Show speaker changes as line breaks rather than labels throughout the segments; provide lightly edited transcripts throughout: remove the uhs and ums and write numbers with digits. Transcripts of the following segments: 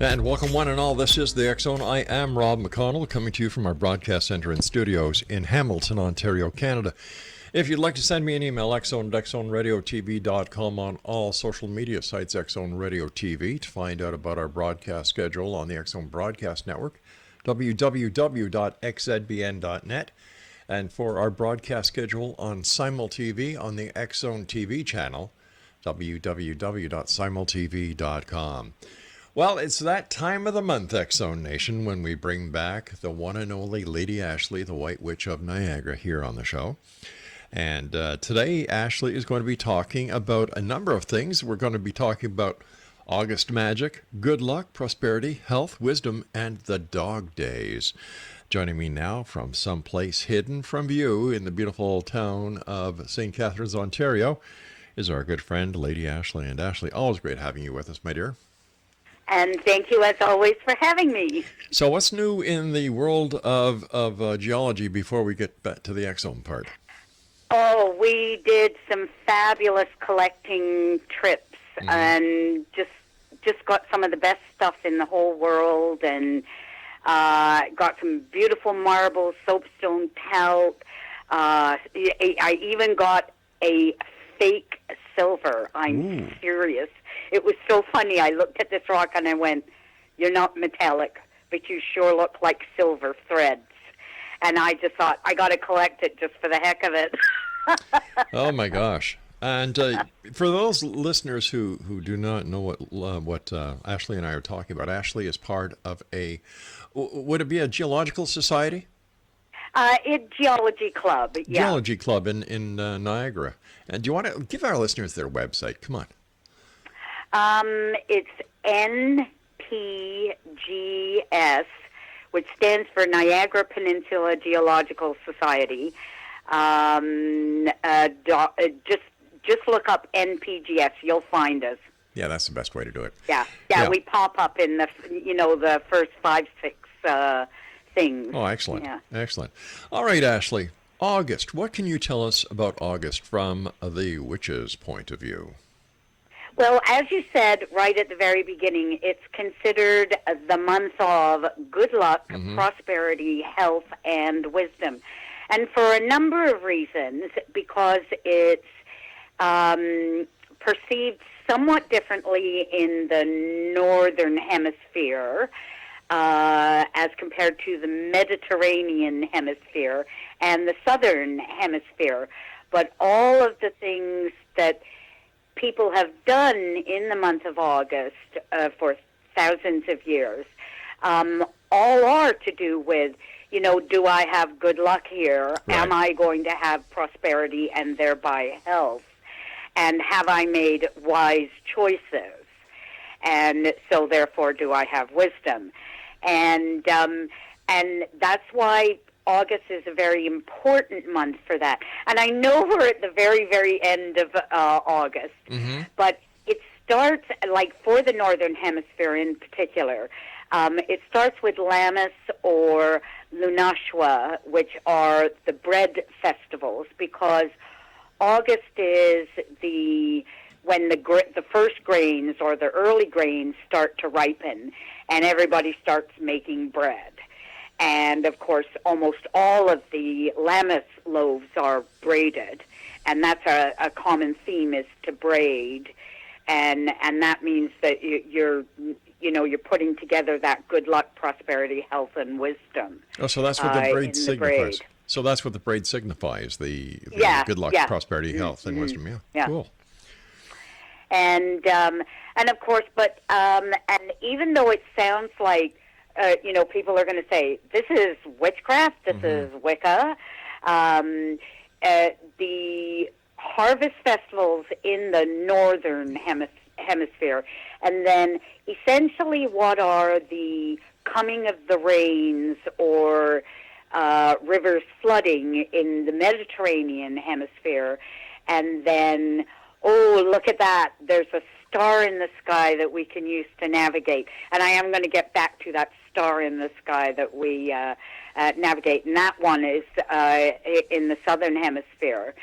And welcome one and all. This is the X Zone. I am Rob McConnell, coming to you from our broadcast center and studios in Hamilton, Ontario, Canada. If you'd like to send me an email, xzone@xzoneradiotv.com, on all social media sites, X Zone Radio TV, to find out about our broadcast schedule on the X Zone Broadcast Network, www.xzbn.net, and for our broadcast schedule on Simul TV on the X Zone TV channel, www.simultv.com. Well, it's that time of the month, X Zone Nation, when we bring back the one and only Lady Ashley, the White Witch of Niagara, here on the show. And today, Ashley is going to be talking about a number of things. We're going to be talking about August magic, good luck, prosperity, health, wisdom, and the dog days. Joining me now from someplace hidden from view in the beautiful town of St. Catharines, Ontario, is our good friend, Lady Ashley. And Ashley, always great having you with us, my dear.
And thank you, as always, for having me.
So what's new in the world of geology before we get back to the X Zone part?
Oh, we did some fabulous collecting trips and just got some of the best stuff in the whole world, and got some beautiful marbles, soapstone talc. I even got a fake silver. I'm serious. It was so funny. I looked at this rock and I went, "You're not metallic, but you sure look like silver threads." And I just thought, I got to collect it just for the heck of it.
Oh my gosh! And for those listeners who do not know what Ashley and I are talking about, Ashley is part of would it be a geological society?
It's Geology Club, yeah.
Geology Club in Niagara. And do you want to give our listeners their website? Come on.
It's NPGS, which stands for Niagara Peninsula Geological Society. Just look up NPGS. You'll find us.
Yeah, that's the best way to do it.
Yeah. We pop up in the first 5, 6 things.
Oh, excellent.
Yeah.
Excellent. All right, Ashley. August. What can you tell us about August from the witch's point of view?
Well, as you said right at the very beginning, it's considered the month of good luck, prosperity, health, and wisdom. And for a number of reasons, because it's perceived somewhat differently in the northern hemisphere as compared to the Mediterranean hemisphere and the southern hemisphere. But all of the things that people have done in the month of August for thousands of years all are to do with, do I have good luck here? Right. Am I going to have prosperity and thereby health? And have I made wise choices? And so therefore do I have wisdom? And that's why August is a very important month for that. And I know we're at the very, very end of August, but it starts, like for the Northern Hemisphere in particular, it starts with Lammas or Lunashwa, which are the bread festivals, because August is when the first grains or the early grains start to ripen, and everybody starts making bread. And, of course, almost all of the Lammas loaves are braided, and that's a common theme, is to braid. And that means that you're putting together that good luck, prosperity, health, and wisdom.
Oh, so that's what the braid signifies. So that's what the braid signifies, the good luck, prosperity, health, and wisdom. Yeah, cool. And
of course, and even though it sounds like, people are going to say, this is witchcraft, this is Wicca. The harvest festivals in the northern hemisphere, and then essentially what are the coming of the rains or rivers flooding in the Mediterranean hemisphere, and then, oh, look at that, there's a star in the sky that we can use to navigate. And I am going to get back to that star in the sky that we navigate, and that one is in the southern hemisphere.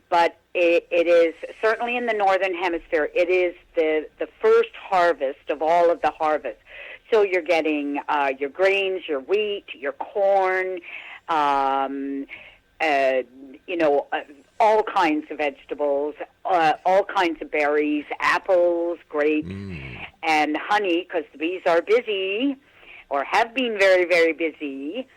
but it is certainly in the northern hemisphere. It is the first harvest of all of the harvests. So you're getting your grains, your wheat, your corn, all kinds of vegetables, all kinds of berries, apples, grapes, and honey, because the bees are busy, or have been very, very busy.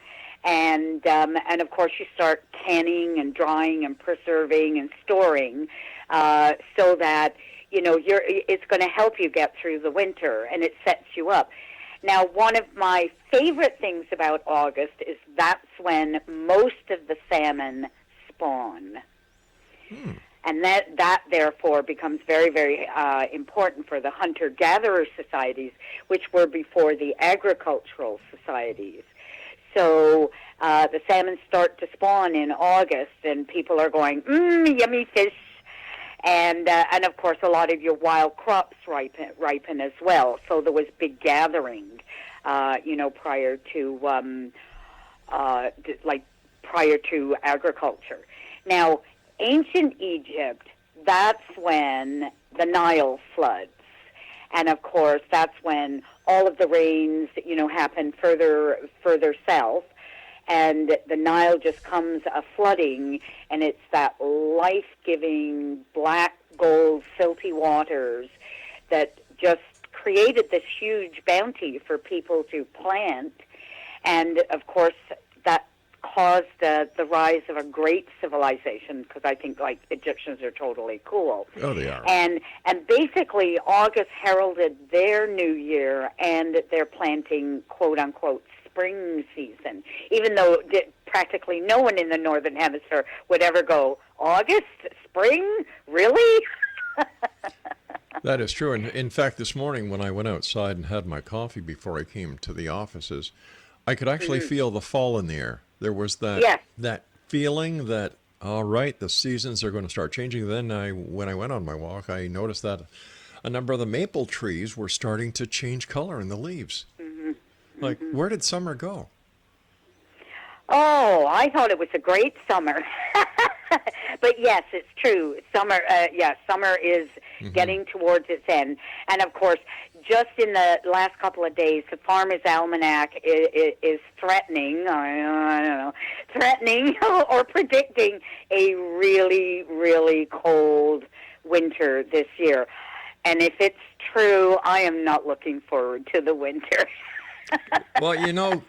And of course, you start canning and drying and preserving and storing, so that it's going to help you get through the winter, and it sets you up. Now, one of my favorite things about August is that's when most of the salmon spawn. And that therefore becomes very, very important for the hunter-gatherer societies, which were before the agricultural societies. So the salmon start to spawn in August, and people are going, yummy fish. And of course, a lot of your wild crops ripen as well. So there was big gathering, prior to agriculture. Now, ancient Egypt, that's when the Nile floods. And of course, that's when all of the rains, happen further south. And the Nile just comes flooding, and it's that life-giving black gold silty waters that just created this huge bounty for people to plant. And of course, that caused the rise of a great civilization, because I think Egyptians are totally cool.
Oh, they are.
And basically, August heralded their new year and their planting, quote unquote, spring season, even though practically no one in the northern hemisphere would ever go, August, spring, really?
That is true. And in fact, this morning when I went outside and had my coffee before I came to the offices, I could actually feel the fall in the air. There was that feeling that, all right, the seasons are going to start changing. Then when I went on my walk, I noticed that a number of the maple trees were starting to change color in the leaves. Like, where did summer go?
Oh, I thought it was a great summer. But yes, it's true. Summer is getting towards its end. And of course, just in the last couple of days, the Farmer's Almanac is threatening, threatening or predicting a really, really cold winter this year. And if it's true, I am not looking forward to the winter.
Well,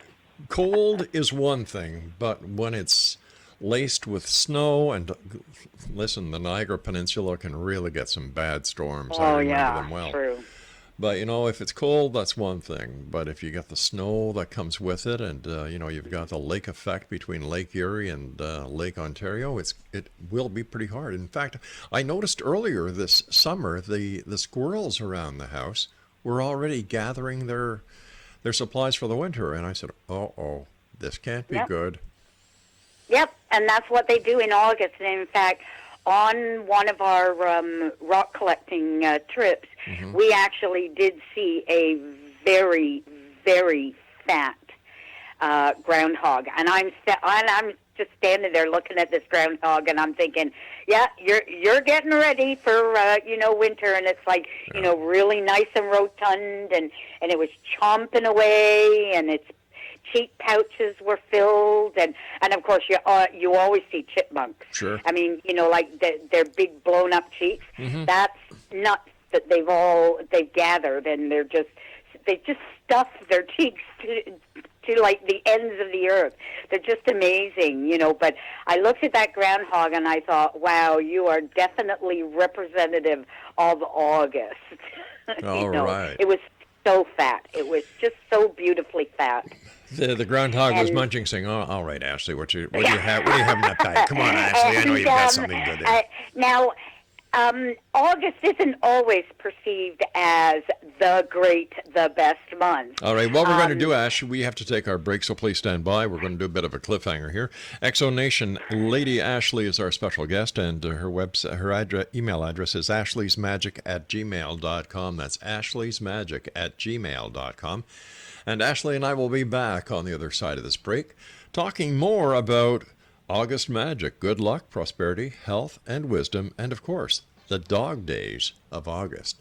cold is one thing, but when it's laced with snow, and listen, the Niagara Peninsula can really get some bad storms. I remember them well.
True.
But, if it's cold, that's one thing. But if you get the snow that comes with it, and, you've got the lake effect between Lake Erie and Lake Ontario, it will be pretty hard. In fact, I noticed earlier this summer, the squirrels around the house were already gathering their supplies for the winter. And I said, this can't be good.
Yep, and that's what they do in August. And in fact, on one of our rock collecting trips, we actually did see a very, very fat groundhog. And I'm just standing there looking at this groundhog, and I'm thinking, yeah, you're getting ready for winter, and it's like really nice and rotund, and it was chomping away, and its cheek pouches were filled, and of course you always see chipmunks.
Sure.
I mean, like their big blown up cheeks. That's nuts that they've gathered, and they just stuff their cheeks to like the ends of the earth. They're just amazing, But I looked at that groundhog and I thought, wow, you are definitely representative of August.
All right.
It was so fat. It was just so beautifully fat.
The groundhog was munching, saying, "Oh, all right, Ashley, what do you have? What do you have in that bag? Come on, Ashley, I know you've got something good there."
Now, August isn't always perceived as the best month.
All right, what we're going to do, Ash, we have to take our break, so please stand by. We're going to do a bit of a cliffhanger here. Exonation, Lady Ashley is our special guest, and her email address is ashleysmagic@gmail.com. That's ashleysmagic@gmail.com. And Ashley and I will be back on the other side of this break, talking more about August magic, good luck, prosperity, health, and wisdom, and of course, the dog days of August.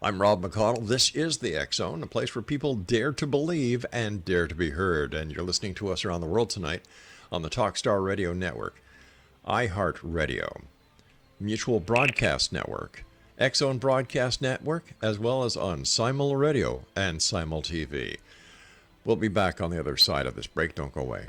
I'm Rob McConnell. This is the X Zone, a place where people dare to believe and dare to be heard. And you're listening to us around the world tonight on the Talkstar Radio Network, iHeartRadio, Mutual Broadcast Network, X Zone Broadcast Network, as well as on Simul Radio and Simul TV. We'll be back on the other side of this break. Don't go away.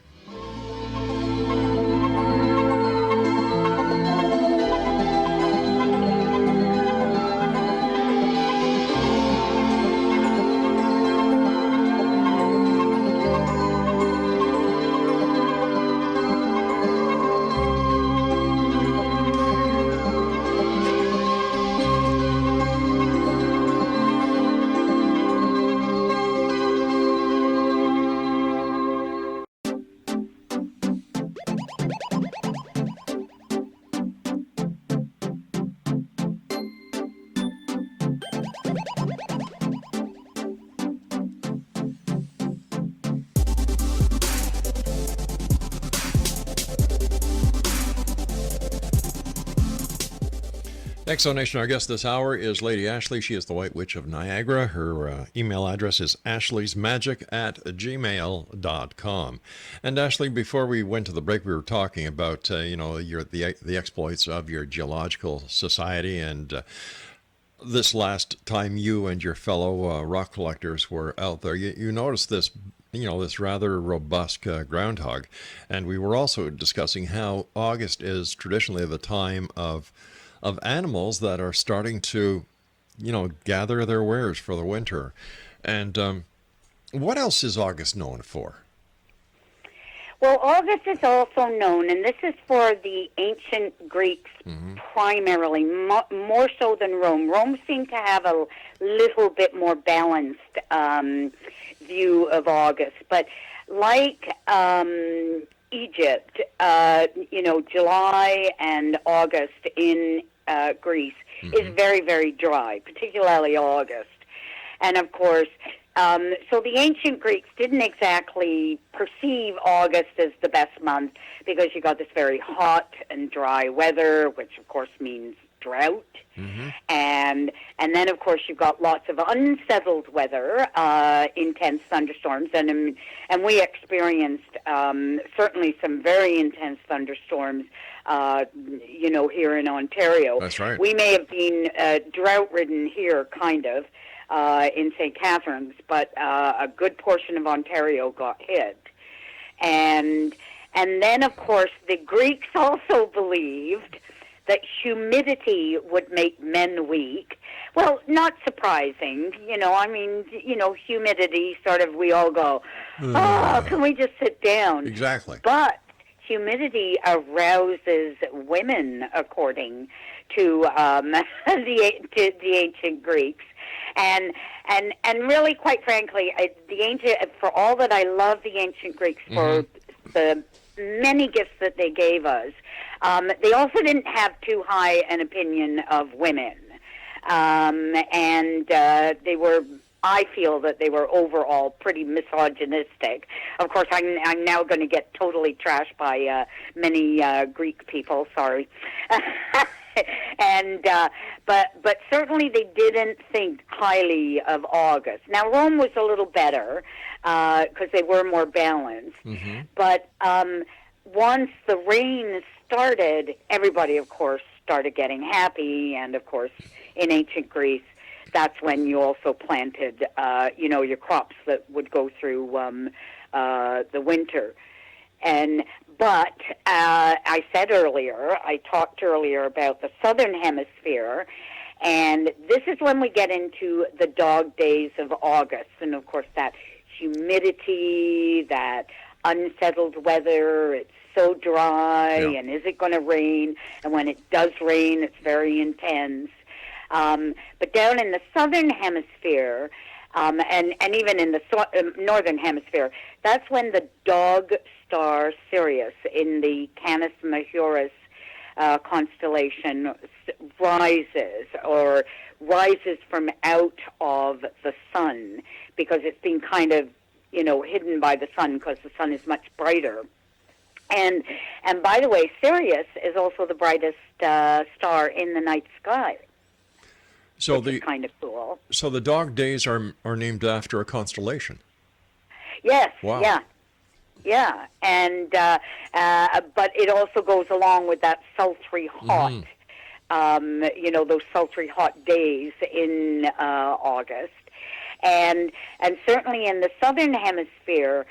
Exonation, our guest this hour is Lady Ashley. She is the White Witch of Niagara. Her email address is ashleysmagic@gmail.com. And Ashley, before we went to the break, we were talking about, the exploits of your geological society. And this last time you and your fellow rock collectors were out there, you noticed this, this rather robust groundhog. And we were also discussing how August is traditionally the time of animals that are starting to, gather their wares for the winter. And what else is August known for?
Well, August is also known, and this is for the ancient Greeks primarily, more so than Rome. Rome seemed to have a little bit more balanced view of August. But like Egypt, July and August in Greece is very, very dry, particularly August. And of course, so the ancient Greeks didn't exactly perceive August as the best month because you got this very hot and dry weather, which of course means drought. And then of course you've got lots of unsettled weather, intense thunderstorms, and we experienced certainly some very intense thunderstorms here in Ontario.
That's right.
We may have been drought-ridden here, kind of, in St. Catharines, but a good portion of Ontario got hit. And then, of course, the Greeks also believed that humidity would make men weak. Well, not surprising, humidity, sort of, we all go, can we just sit down?
Exactly.
But humidity arouses women, according to the ancient Greeks. And really, quite frankly, for all that I love the ancient Greeks for the many gifts that they gave us, they also didn't have too high an opinion of women. They were, I feel that they were overall pretty misogynistic. Of course, I'm now going to get totally trashed by many Greek people, sorry. But certainly they didn't think highly of August. Now, Rome was a little better because they were more balanced. But once the rain started, everybody, of course, started getting happy. And, of course, in ancient Greece, that's when you also planted, your crops that would go through the winter. But I talked earlier about the southern hemisphere, and this is when we get into the dog days of August. And, of course, that humidity, that unsettled weather, it's so dry, and is it going to rain? And when it does rain, it's very intense. But down in the southern hemisphere, and even in the northern hemisphere, that's when the dog star Sirius in the Canis Majoris constellation rises from out of the sun, because it's been kind of, hidden by the sun, because the sun is much brighter. And by the way, Sirius is also the brightest star in the night sky.
So
which is kind of cool.
So the dog days are named after a constellation.
Yes.
Wow.
Yeah. And but it also goes along with that sultry hot. Those sultry hot days in August. And certainly in the southern hemisphere,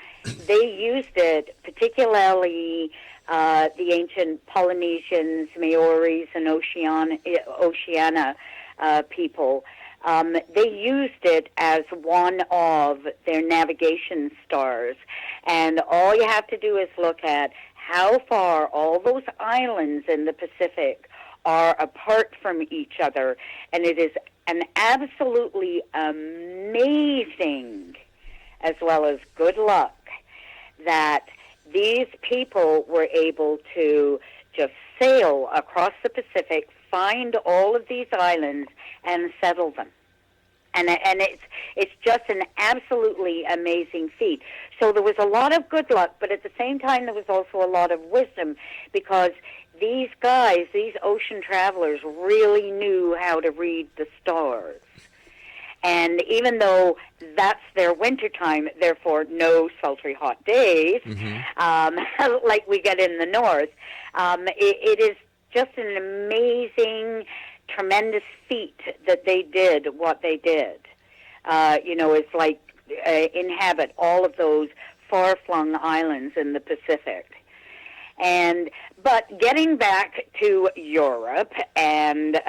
they used it, particularly the ancient Polynesians, Maoris, and Oceania people. They used it as one of their navigation stars. And all you have to do is look at how far all those islands in the Pacific are apart from each other, and it is an absolutely amazing, as well as good luck, that these people were able to just sail across the Pacific, find all of these islands, and settle them. And it's just an absolutely amazing feat. So there was a lot of good luck, but at the same time there was also a lot of wisdom, because these guys, these ocean travelers, really knew how to read the stars. And even though that's their wintertime, therefore no sultry hot days, like we get in the north, it is just an amazing, tremendous feat that they did what they did. It's like inhabit all of those far-flung islands in the Pacific. But getting back to Europe and,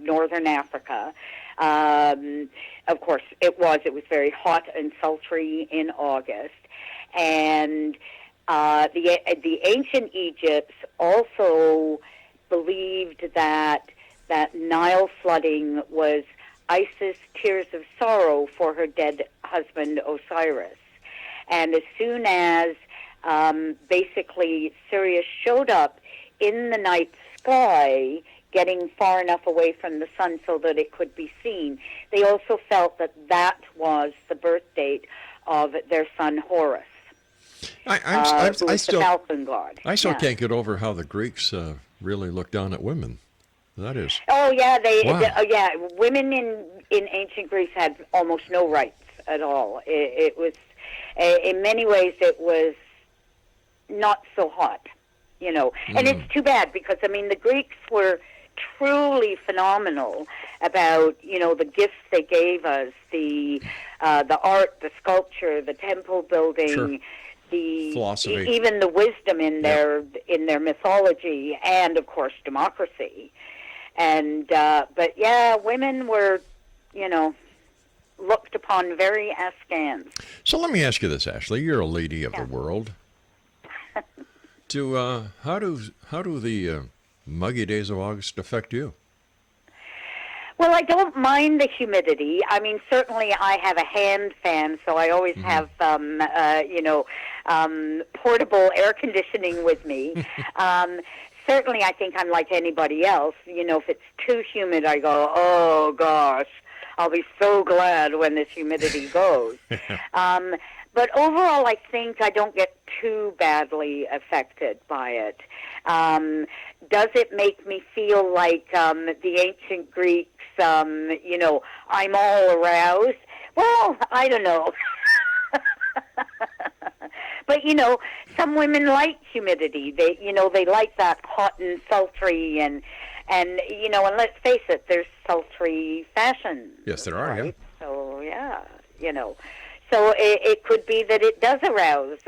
northern Africa, of course it was very hot and sultry in August. And the ancient Egypts also believed that Nile flooding was Isis' tears of sorrow for her dead husband Osiris. And as soon as basically Sirius showed up in the night sky, getting far enough away from the sun so that it could be seen, they also felt that was the birth date of their son Horus.
I still,
the falcon god.
I still can't get over how the Greeks really looked down at women. That is.
Oh yeah,
Wow.
Women in ancient Greece had almost no rights at all. It was, in many ways, it was not so hot, And it's too bad because the Greeks were truly phenomenal about the gifts they gave us, the art, the sculpture, the temple building. Sure. The philosophy, even the wisdom in their mythology, and of course democracy. And but women were, looked upon very askance.
So let me ask you this, Ashley. You're a lady of the world. How do the muggy days of August affect you?
Well, I don't mind the humidity. Certainly I have a hand fan, so I always have, portable air conditioning with me. Certainly I think I'm like anybody else. If it's too humid, I go, oh, gosh, I'll be so glad when this humidity goes. But overall, I think I don't get too badly affected by it. Does it make me feel like the ancient Greeks, I'm all aroused? Well, I don't know. But, some women like humidity. They like that hot and sultry and let's face it, there's sultry fashion.
Yes, there are,
right? So, So it could be that it does arouse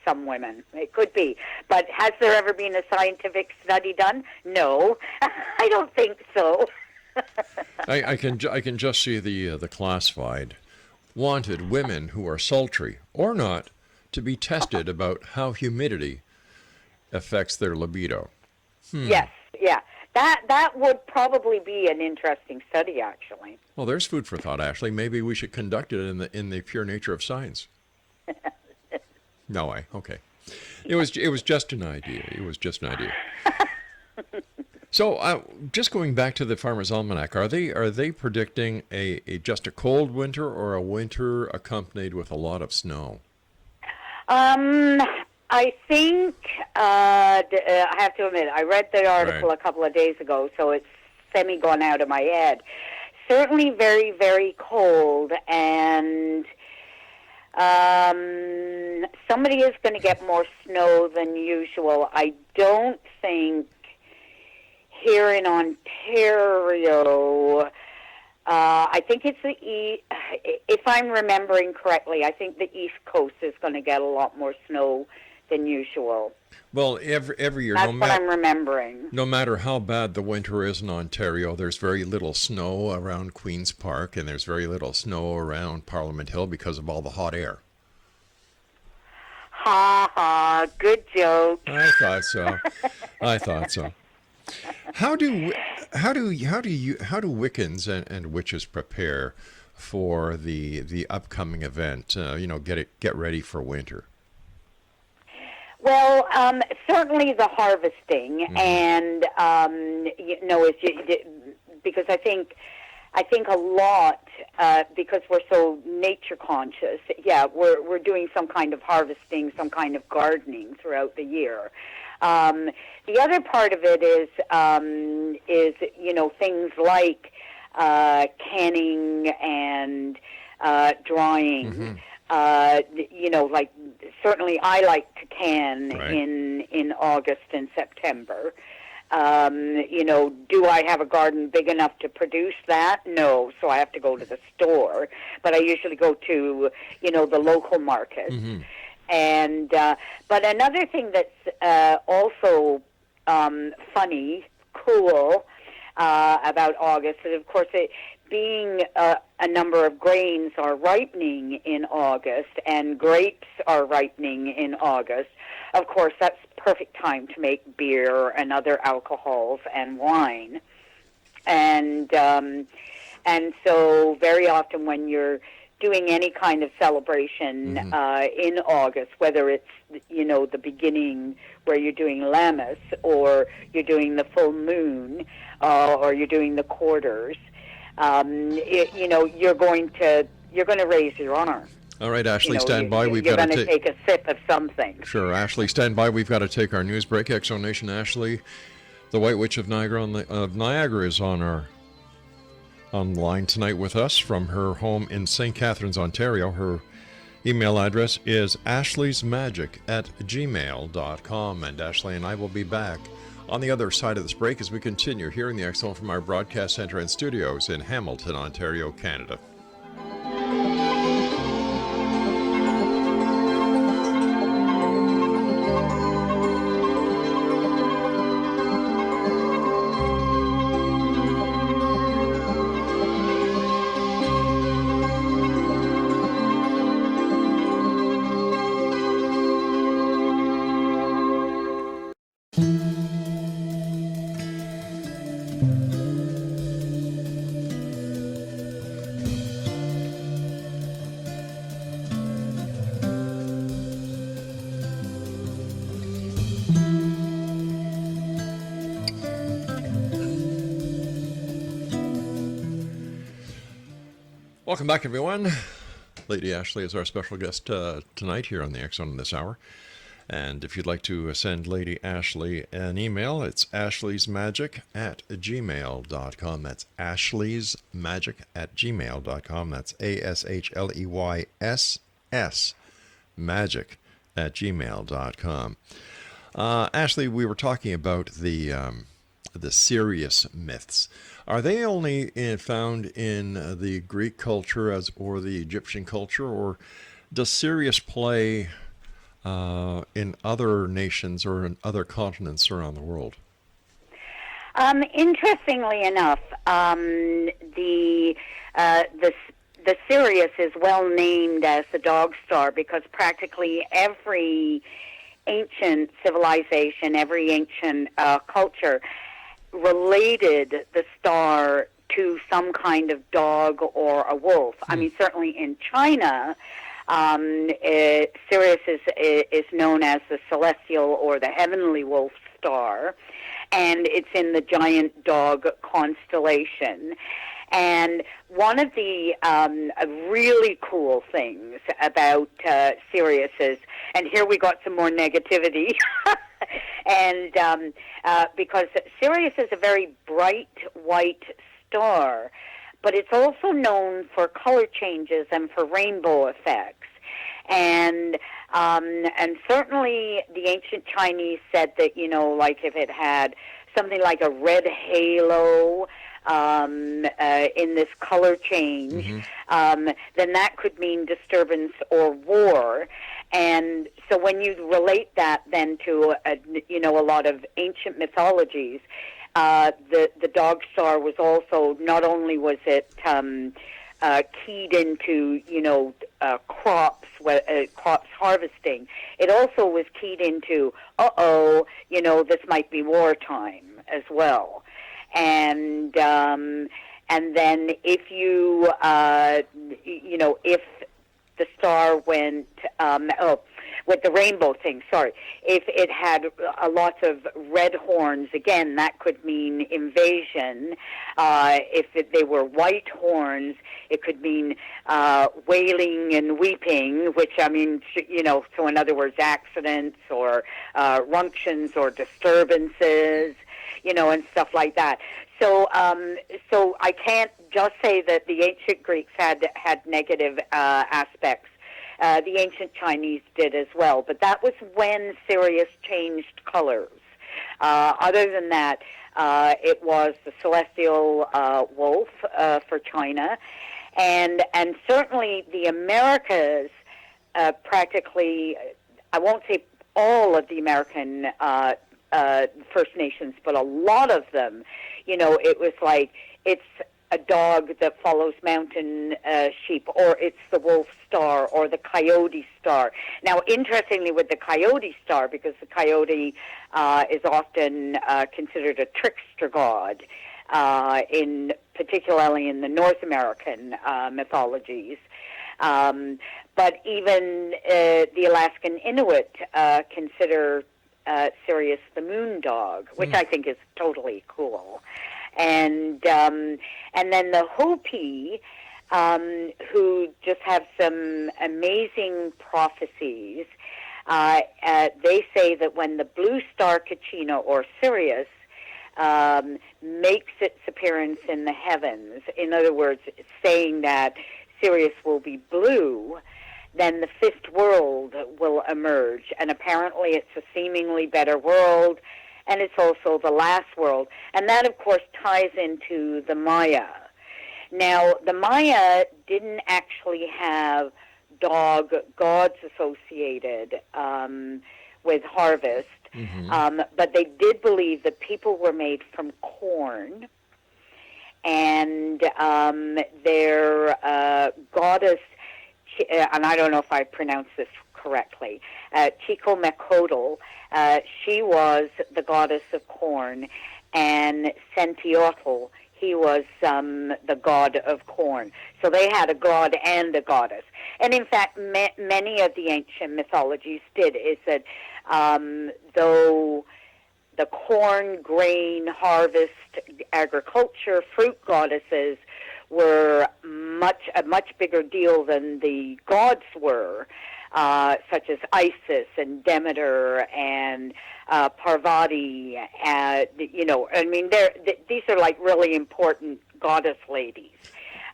some women. It could be. But has there ever been a scientific study done? No. I don't think so.
I can just see the classified wanted women who are sultry or not to be tested about how humidity affects their libido.
Yes, yeah. That would probably be an interesting study, actually.
Well, there's food for thought, Ashley. Maybe we should conduct it in the pure nature of science. No, okay. It was just an idea. It was just an idea. So, just going back to the Farmer's Almanac, are they predicting just a cold winter or a winter accompanied with a lot of snow?
I think, I have to admit, I read the article a couple of days ago, so it's semi-gone out of my head. Certainly very, very cold, and somebody is going to get more snow than usual. I don't think here in Ontario, I think it's if I'm remembering correctly, I think the East Coast is going to get a lot more snow than usual.
Well, every year,
that's what I'm remembering.
No matter how bad the winter is in Ontario, there's very little snow around Queen's Park, and there's very little snow around Parliament Hill because of all the hot air.
Ha ha! Good joke.
I thought so. How do Wiccans and witches prepare for the upcoming event? Get ready for winter.
Well, certainly the harvesting, and because I think a lot because we're so nature conscious. Yeah, we're doing some kind of harvesting, some kind of gardening throughout the year. The other part of it is things like canning and drying. Like certainly I like to can in August and September. Do I have a garden big enough to produce that? No, so I have to go to the store. But I usually go to, the local market. Mm-hmm. And but another thing that's also funny, cool about August is, of course, being a number of grains are ripening in August and grapes are ripening in August. Of course, that's perfect time to make beer and other alcohols and wine. And so very often when you're doing any kind of celebration in August, whether it's, the beginning where you're doing Lammas or you're doing the full moon or you're doing the quarters, you're going to raise your arm.
All right, Ashley, stand by.
You're going to take a sip of something.
Sure, Ashley, stand by. We've got to take our news break. X Zone Nation, Ashley, the White Witch of Niagara, is on the line tonight with us from her home in St. Catharines, Ontario. Her email address is ashleysmagic@gmail.com, and Ashley and I will be back on the other side of this break as we continue here in the X Zone from our broadcast center and studios in Hamilton, Ontario, Canada. Welcome back, everyone. Lady Ashley is our special guest tonight here on the X Zone this hour. And if you'd like to send Lady Ashley an email, it's ashleysmagic@gmail.com. That's ashleysmagic@gmail.com. That's ASHLEYSS magic@gmail.com. Ashley, we were talking about the serious myths. Are they only found in the Greek culture or the Egyptian culture, or does Sirius play in other nations or in other continents around the world?
Interestingly enough, the Sirius is well named as the dog star because practically every ancient civilization, every ancient culture related the star to some kind of dog or a wolf. I mean, certainly in China, Sirius is known as the celestial or the heavenly wolf star, and it's in the giant dog constellation. And one of the really cool things about Sirius is, and here we got some more negativity, and because Sirius is a very bright white star, but it's also known for color changes and for rainbow effects. And certainly the ancient Chinese said that, like if it had something like a red halo in this color change, then that could mean disturbance or war. And so when you relate that then to, a lot of ancient mythologies, the dog star was also, not only was it keyed into, crops harvesting, it also was keyed into, this might be wartime as well. And then if you, if the star went, with the rainbow thing, if it had a lot of red horns, again, that could mean invasion. If they were white horns, it could mean wailing and weeping, which, so in other words, accidents or runctions or disturbances, and stuff like that. So I can't just say that the ancient Greeks had negative aspects. The ancient Chinese did as well, but that was when Sirius changed colors. Other than that, it was the celestial wolf for China, and certainly the Americas, practically, I won't say all of the American First Nations, but a lot of them, it was like, it's a dog that follows mountain sheep, or it's the wolf star, or the coyote star. Now, interestingly, with the coyote star, because the coyote is often considered a trickster god, particularly in the North American mythologies. But even the Alaskan Inuit consider Sirius the moon dog, which I think is totally cool. And then the Hopi, who just have some amazing prophecies, they say that when the blue star Kachina, or Sirius, makes its appearance in the heavens, in other words, saying that Sirius will be blue, then the fifth world will emerge. And apparently it's a seemingly better world, and it's also the last world. And that, of course, ties into the Maya. Now, the Maya didn't actually have dog gods associated with harvest, but they did believe that people were made from corn, and their goddess, and I don't know if I pronounced this correctly, Chico-Mecotl, she was the goddess of corn, and Sentiotl, he was the god of corn. So they had a god and a goddess. And in fact, many of the ancient mythologies did, is that though the corn, grain, harvest, agriculture, fruit goddesses were a much bigger deal than the gods were, such as Isis and Demeter and Parvati. These are like really important goddess ladies.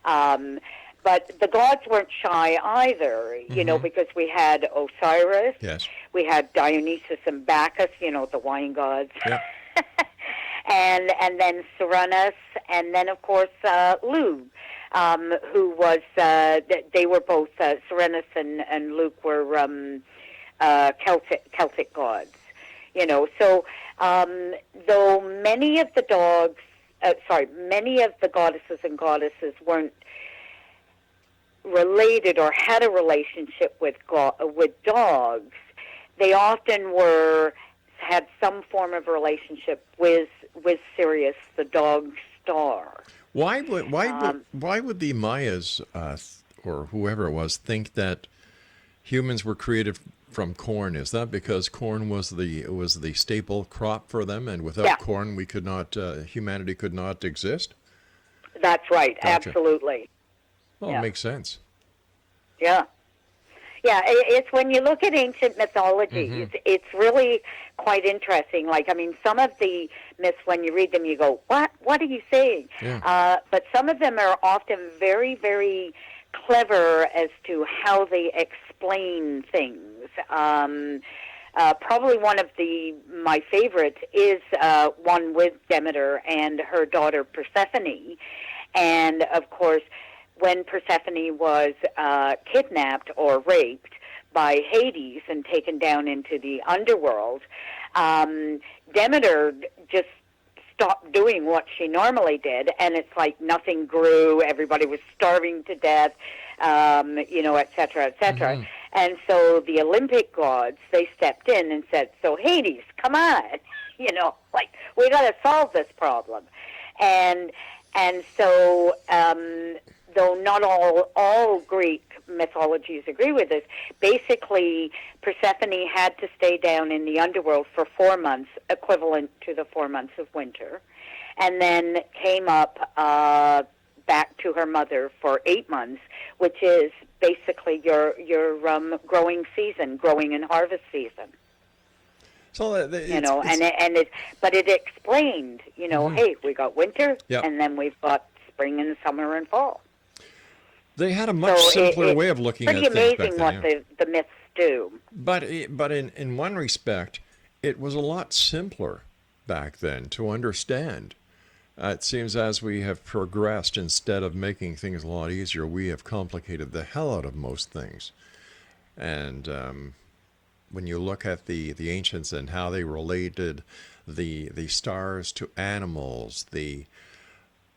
But the gods weren't shy either, because we had Osiris,
yes,
we had Dionysus and Bacchus, the wine gods,
yep.
and then Serenus, and then of course Lugh, who was they were both Serenus and Luke were Celtic gods, So though many of the goddesses and goddesses weren't related or had a relationship with dogs, they often had some form of relationship with Sirius, the dog star.
Why would the Mayas or whoever it was think that humans were created from corn? Is that because corn was the staple crop for them, and without corn humanity could not exist?
That's right.
Gotcha.
Absolutely.
Well,
Yeah.
it makes sense.
Yeah. Yeah, it's when you look at ancient mythologies, it's really quite interesting. Like, I mean, some of the myths, when you read them, you go, what? What are you saying?
Yeah.
But some of them are often very, very clever as to how they explain things. Probably one of my favorites is one with Demeter and her daughter Persephone. And, of course, when Persephone was kidnapped or raped by Hades and taken down into the underworld, Demeter just stopped doing what she normally did, and it's like nothing grew, everybody was starving to death, et cetera, et cetera. And so the Olympic gods, they stepped in and said, so Hades, come on, we got to solve this problem. And so, though not all Greek mythologies agree with this, basically Persephone had to stay down in the underworld for 4 months, equivalent to the 4 months of winter, and then came up back to her mother for 8 months, which is basically your growing season, growing and harvest season.
So
but it explained, hey, we got winter, and then we've got spring and summer and fall.
They had a much simpler way of looking at things back then.
Pretty amazing what the myths do.
But in one respect, it was a lot simpler back then to understand. It seems as we have progressed, instead of making things a lot easier, we have complicated the hell out of most things. And when you look at the ancients and how they related the stars to animals,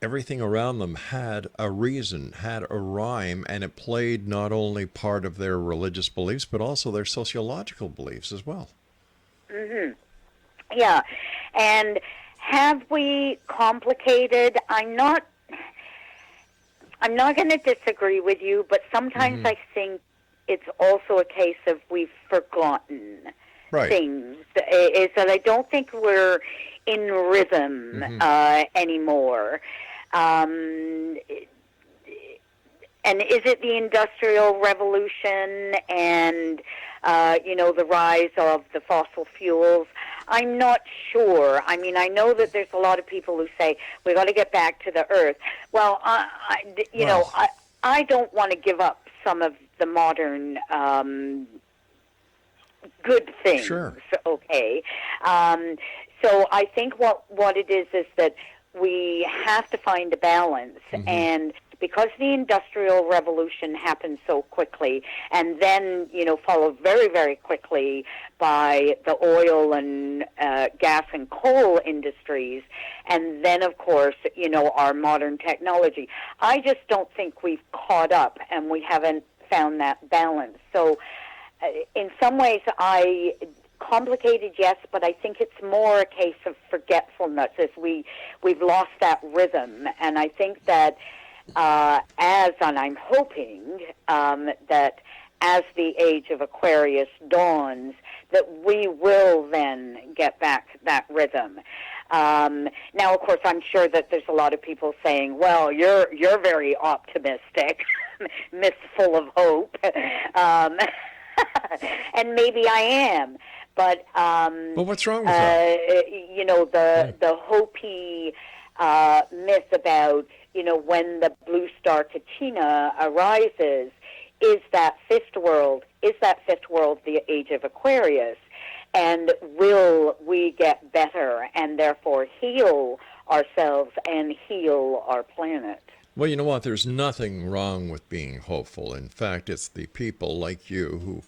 everything around them had a reason, had a rhyme, and it played not only part of their religious beliefs, but also their sociological beliefs as well.
Yeah. And have we complicated? I'm not going to disagree with you, but sometimes I think it's also a case of we've forgotten things. Is that I don't think we're in rhythm anymore. And is it the Industrial Revolution and, the rise of the fossil fuels? I'm not sure. I mean, I know that there's a lot of people who say, we got to get back to the earth. Well, I don't want to give up some of the modern good things.
Sure.
Okay. So I think what it is that we have to find a balance, and because the Industrial Revolution happened so quickly, and then followed very, very quickly by the oil and gas and coal industries, and then of course our modern technology. I just don't think we've caught up, and we haven't found that balance. So, in some ways, complicated, yes, but I think it's more a case of forgetfulness as we've lost that rhythm. And I think that and I'm hoping that as the age of Aquarius dawns, that we will then get back that rhythm. Now, of course, I'm sure that there's a lot of people saying, well, you're very optimistic, Miss Full of Hope. And maybe I am. But
what's wrong with that?
The Hopi myth about when the blue star Kachina arises, is that fifth world the age of Aquarius, and will we get better and therefore heal ourselves and heal our planet?
Well, you know what? There's nothing wrong with being hopeful. In fact, it's the people like you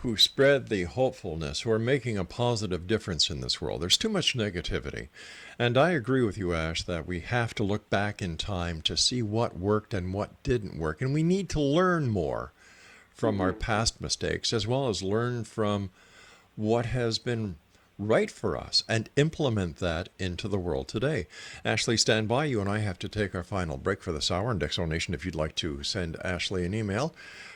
who spread the hopefulness, who are making a positive difference in this world. There's too much negativity. And I agree with you, Ash, that we have to look back in time to see what worked and what didn't work. And we need to learn more from our past mistakes, as well as learn from what has been right for us and implement that into the world today. Ashley, stand by. You and I have to take our final break for this hour. And Exonation, if you'd like to send Ashley an email,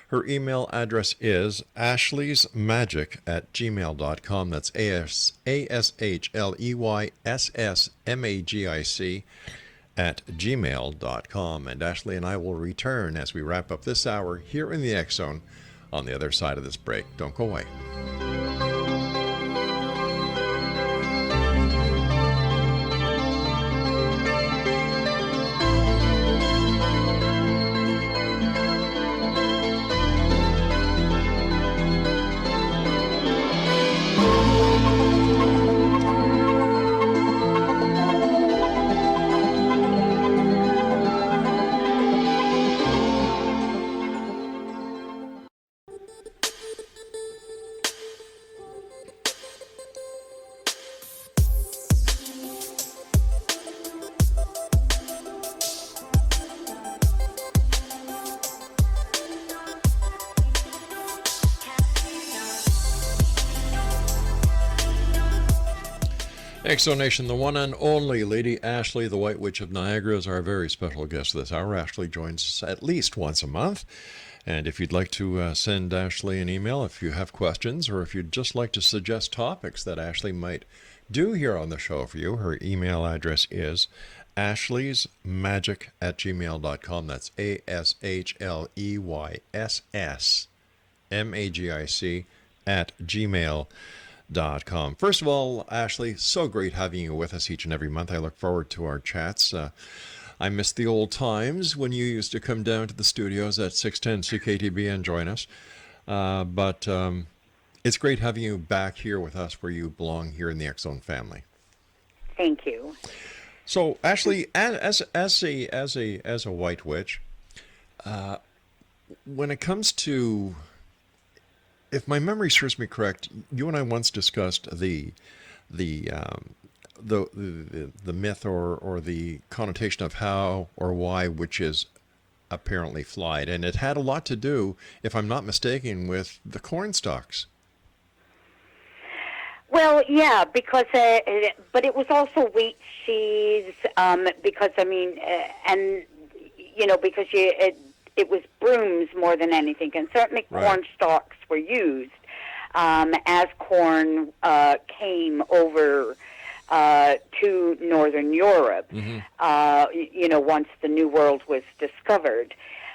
her email address is ashleysmagic@gmail.com. That's ASHLEYSSMAGIC at gmail.com. And Ashley and I will return as we wrap up this hour here in the X Zone on the other side of this break. Don't go away. Exonation, the one and only Lady Ashley, the White Witch of Niagara, is our very special guest this hour. Ashley joins us at least once a month. And if you'd like to send Ashley an email, if you have questions, or if you'd just like to suggest topics that Ashley might do here on the show for you, her email address is ashleysmagic@gmail.com. That's ASHLEYSSMAGIC@gmail.com. First of all, Ashley, so great having you with us each and every month. I look forward to our chats. I miss the old times when you used to come down to the studios at 610 CKTB and join us. But it's great having you back here with us where you belong here in the X Zone family.
Thank you.
So, Ashley, as a white witch, when it comes to, if my memory serves me correct, you and I once discussed the myth or the connotation of how or why witches apparently flied, and it had a lot to do, if I'm not mistaken, with the corn stalks.
Well, yeah, because but it was also wheat sheaves. Because and because it was brooms more than anything, and certainly corn stalks were used as corn came over to Northern Europe. Mm-hmm. Once the New World was discovered.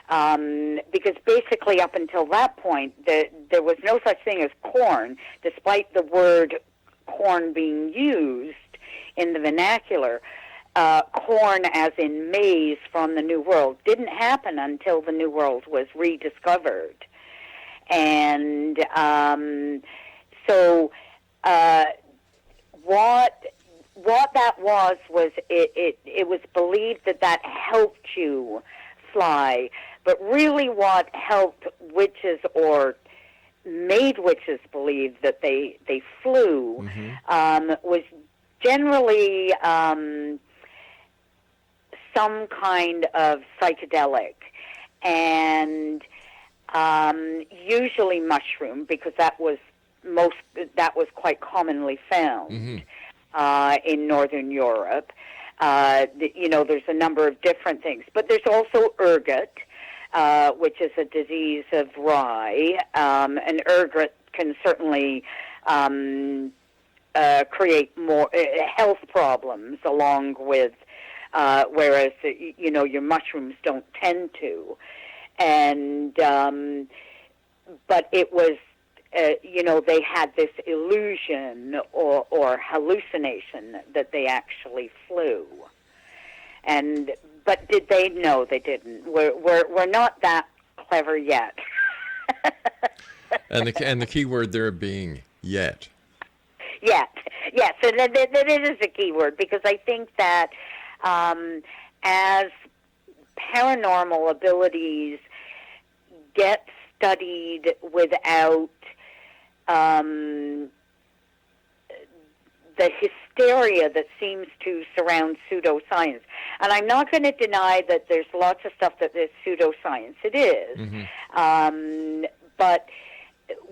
Because basically up until that point, there was no such thing as corn, despite the word corn being used in the vernacular. Corn, as in maize from the New World, didn't happen until the New World was rediscovered. And so what that was it was believed that helped you fly. But really what helped witches or made witches believe that they flew was generally some kind of psychedelic, and usually mushroom, because that was quite commonly found in Northern Europe. There's a number of different things, but there's also ergot, which is a disease of rye, and ergot can certainly create more health problems, along with whereas your mushrooms don't tend to, and but it was they had this illusion or hallucination that they actually flew. But did they? No, they didn't. We're not that clever yet.
and the key word there being yet.
Yet, yes, and that is a key word, because I think that as paranormal abilities get studied without the hysteria that seems to surround pseudoscience. And I'm not going to deny that there's lots of stuff that is pseudoscience. It is. Mm-hmm. But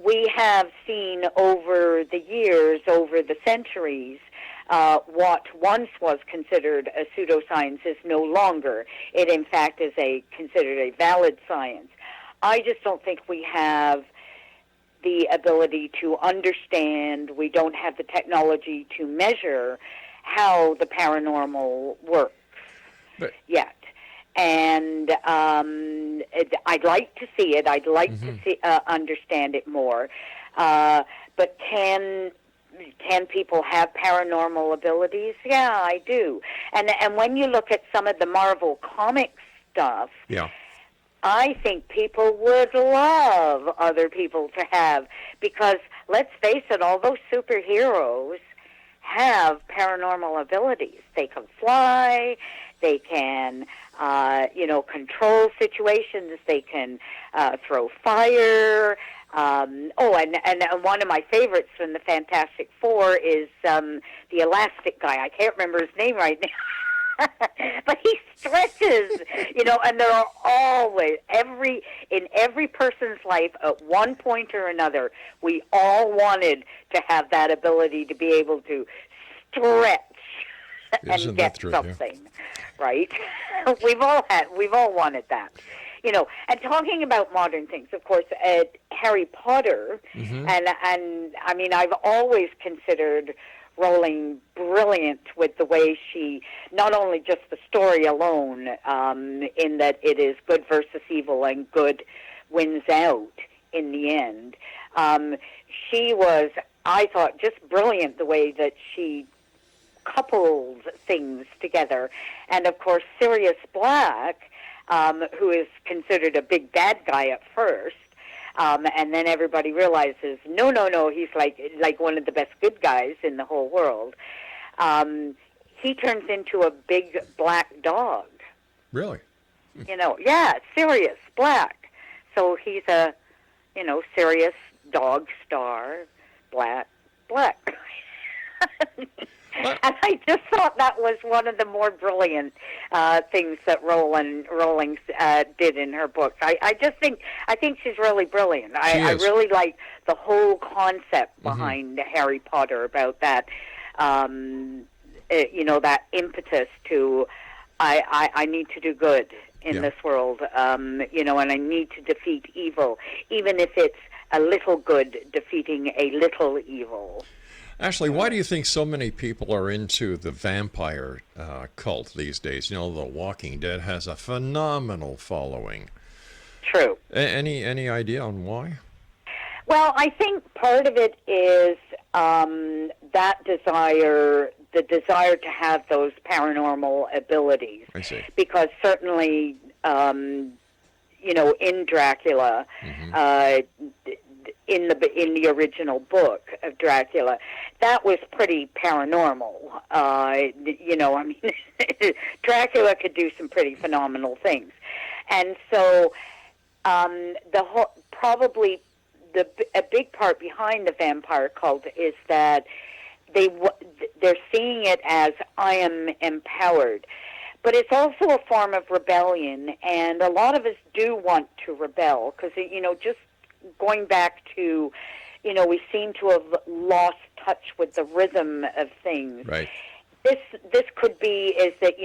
we have seen over the years, over the centuries, what once was considered a pseudoscience is no longer. It, in fact, is considered a valid science. I just don't think we have the ability to understand, we don't have the technology to measure how the paranormal works.
But,
yet. And I'd like to see it. I'd like to see understand it more. But can people have paranormal abilities? Yeah, I do. And when you look at some of the Marvel Comics stuff,
yeah.
I think people would love other people to have, because let's face it, all those superheroes have paranormal abilities. They can fly, they can, control situations, they can throw fire. And one of my favorites from the Fantastic Four is the elastic guy. I can't remember his name right now. But he stretches, and there are always, in every person's life at one point or another, we all wanted to have that ability to be able to stretch and get something, right? We've all wanted that. And talking about modern things, of course, Harry Potter, and I mean, I've always considered Rowling brilliant with the way she, not only just the story alone, in that it is good versus evil and good wins out in the end. She was, I thought, just brilliant the way that she couples things together. And of course, Sirius Black, who is considered a big bad guy at first, and then everybody realizes, no, he's like one of the best good guys in the whole world. He turns into a big black dog.
Really?
Yeah, Sirius Black. So he's a, Sirius dog star, black. And I just thought that was one of the more brilliant things that Rowling did in her books. I think she's really brilliant. I really like the whole concept behind Harry Potter, about that, that impetus to, I need to do good in this world, and I need to defeat evil, even if it's a little good defeating a little evil.
Ashley, why do you think so many people are into the vampire cult these days? The Walking Dead has a phenomenal following.
True.
Any idea on why?
Well, I think part of it is that desire, the desire to have those paranormal abilities.
I see.
Because certainly, in Dracula, in the original book of Dracula, that was pretty paranormal. Dracula could do some pretty phenomenal things, and so a big part behind the vampire cult is that they're seeing it as, I am empowered. But it's also a form of rebellion, and a lot of us do want to rebel, because, just going back to, we seem to have lost touch with the rhythm of things.
Right.
This could be is that,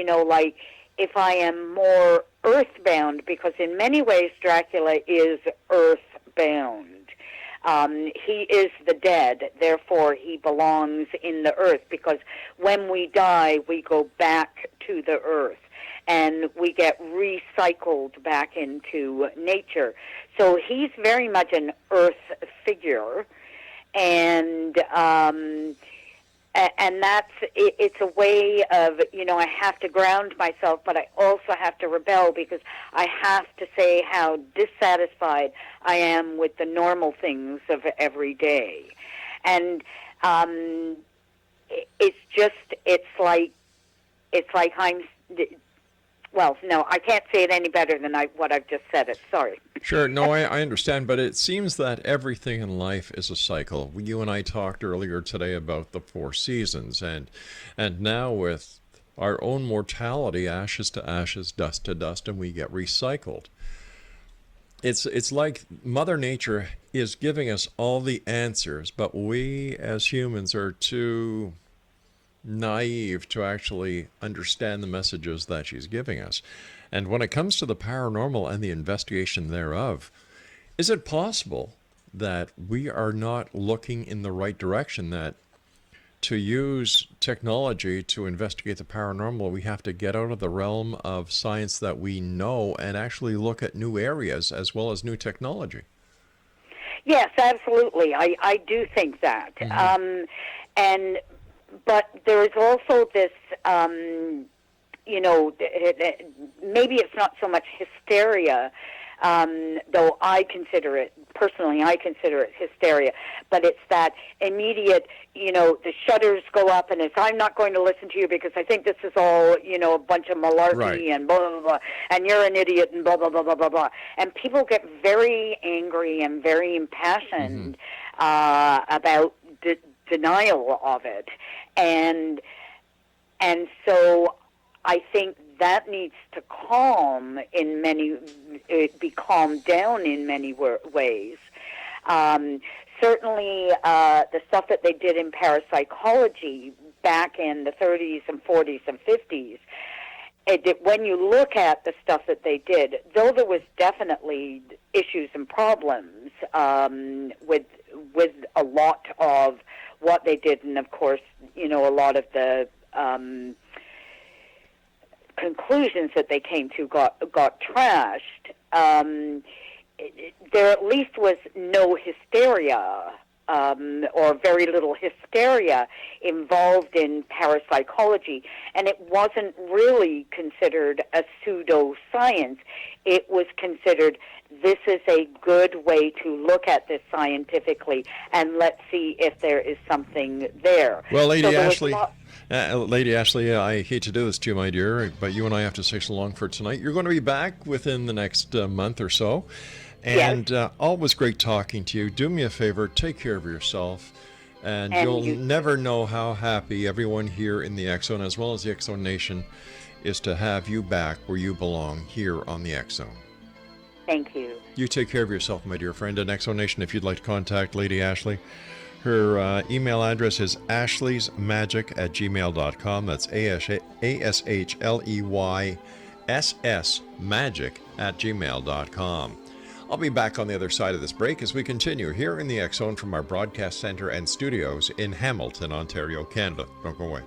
if I am more earthbound, because in many ways Dracula is earthbound. He is the dead, therefore he belongs in the earth, because when we die, we go back to the earth, and we get recycled back into nature. So he's very much an earth figure, and it's a way of, I have to ground myself, but I also have to rebel, because I have to say how dissatisfied I am with the normal things of every day. And it's like I'm, well, no, I can't say it any better than what I've just said it. Sorry.
Sure. No, I understand, but it seems that everything in life is a cycle. You and I talked earlier today about the 4 seasons, and now with our own mortality, ashes to ashes, dust to dust, and we get recycled. It's like Mother Nature is giving us all the answers, but we as humans are too naive to actually understand the messages that she's giving us. And when it comes to the paranormal and the investigation thereof, is it possible that we are not looking in the right direction, that to use technology to investigate the paranormal, we have to get out of the realm of science that we know and actually look at new areas as well as new technology.
Yes, absolutely. I do think that. But there is also this, maybe it's not so much hysteria, though I consider it hysteria, but it's that immediate, the shutters go up and it's, I'm not going to listen to you because I think this is all, a bunch of malarkey,
right,
and blah, blah, blah, and you're an idiot and blah, blah, blah, blah, blah, blah. And people get very angry and very impassioned about denial of it. And so I think that needs to be calmed down in many ways. Certainly, the stuff that they did in parapsychology back in the 30s and 40s and 50s, when you look at the stuff that they did, though there was definitely issues and problems with a lot of what they did, and of course, a lot of the conclusions that they came to got trashed. There at least was no hysteria, or very little hysteria involved in parapsychology, and it wasn't really considered a pseudoscience. It was considered, this is a good way to look at this scientifically, and let's see if there is something there.
Well, Lady Ashley, I hate to do this to you, my dear, but you and I have to say so long for tonight. You're going to be back within the next month or so. And
yes.
Always great talking to you. Do me a favor, take care of yourself. And you'll never know how happy everyone here in the X Zone, as well as the X Zone Nation, is to have you back where you belong, here on the X Zone.
Thank you.
You take care of yourself, my dear friend. And X Zone Nation, if you'd like to contact Lady Ashley, her email address is ashleysmagic@gmail.com. That's ASHLEYSS magic@gmail.com. I'll be back on the other side of this break as we continue here in the X Zone from our broadcast center and studios in Hamilton, Ontario, Canada. Don't go away.